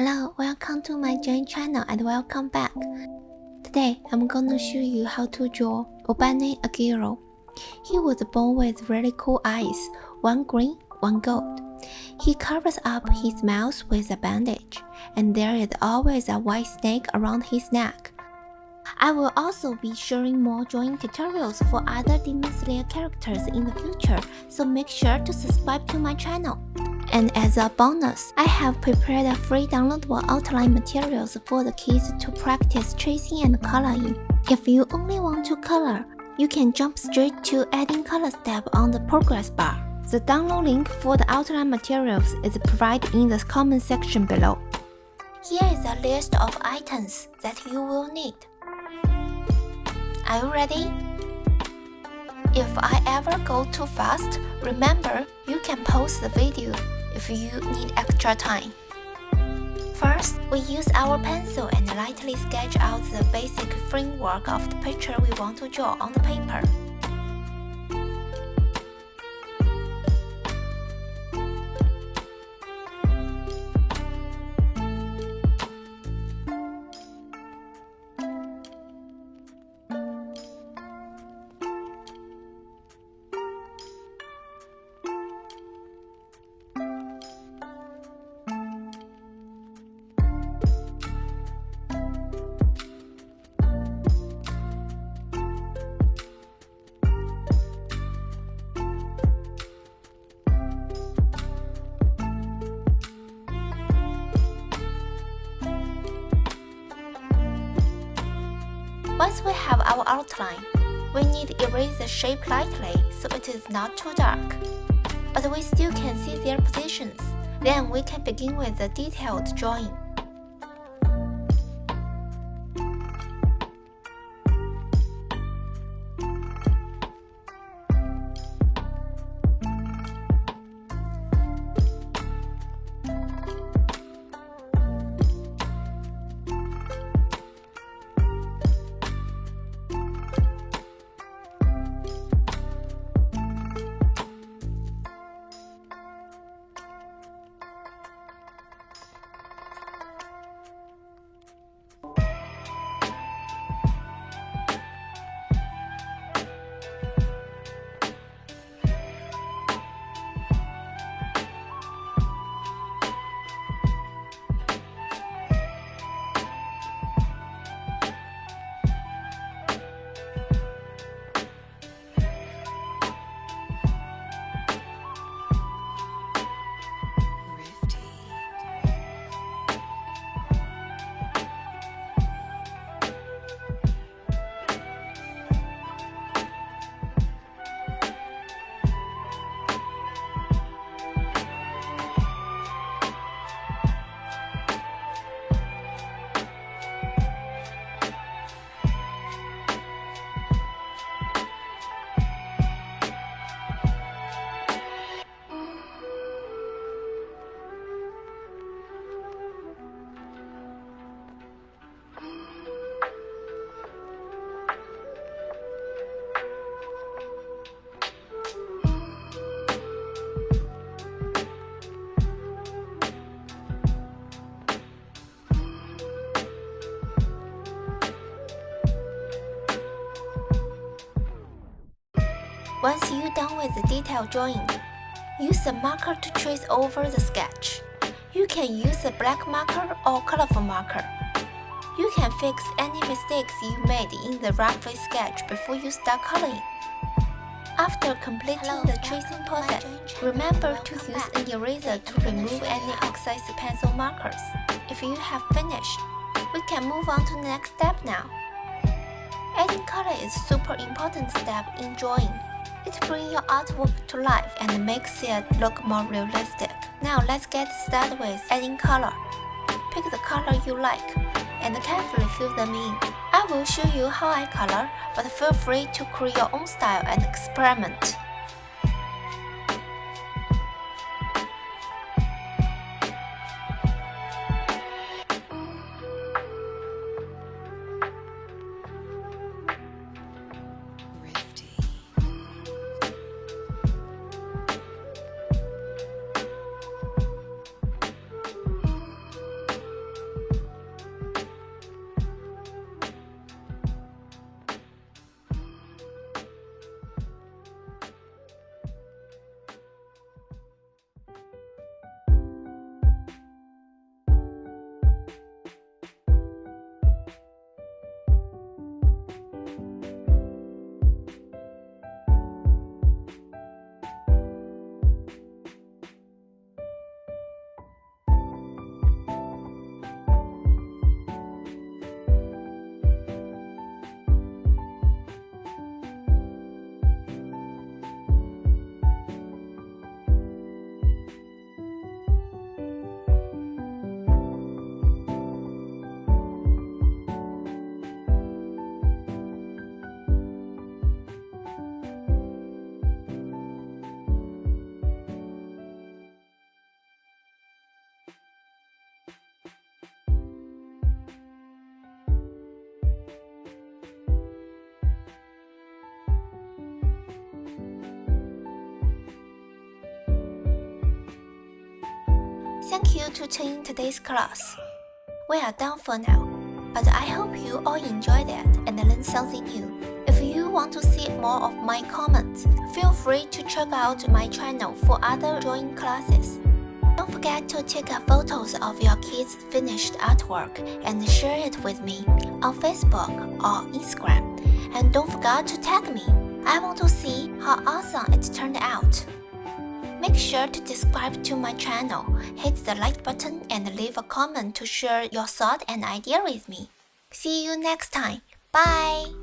Hello, welcome to my drawing channel and welcome back. Today, I'm gonna show you how to draw Obanai Iguro. He was born with really cool eyes, one green, one gold. He covers up his mouth with a bandage, and there is always a white snake around his neck. I will also be sharing more drawing tutorials for other demonslayer characters in the future, so make sure to subscribe to my channel. And as a bonus, I have prepared a free downloadable outline materials for the kids to practice tracing and coloring. If you only want to color, you can jump straight to adding color step on the progress bar. The download link for the outline materials is provided in the comment section below. Here is a list of items that you will need. Are you ready? If I ever go too fast, remember you can pause the video if you need extra time. First, we use our pencil and lightly sketch out the basic framework of the picture we want to draw on the paper. Once we have our outline, we need to erase the shape lightly so it is not too dark. But we still can see their positions. Then we can begin with the detailed drawing. Once you're done with the detailed drawing, use a marker to trace over the sketch. You can use a black marker or colorful marker. You can fix any mistakes you made in the rough sketch before you start coloring. After completing the tracing process, remember to use an eraser to remove any excess pencil markers. If you have finished, we can move on to the next step now. Adding color is a super important step in drawing. It brings your artwork to life and makes it look more realistic. Now let's get started with adding color. Pick the color you like and carefully fill them in. I will show you how I color, but feel free to create your own style and experiment. Thank you to attend today's class. We are done for now, but I hope you all enjoyed it and learned something new. If you want to see more of my comments, feel free to check out my channel for other drawing classes. Don't forget to take photos of your kids' finished artwork and share it with me on Facebook or Instagram. And don't forget to tag me. I want to see how awesome it turned out. Make sure to subscribe to my channel, hit the like button and leave a comment to share your thought and idea with me. See you next time. Bye!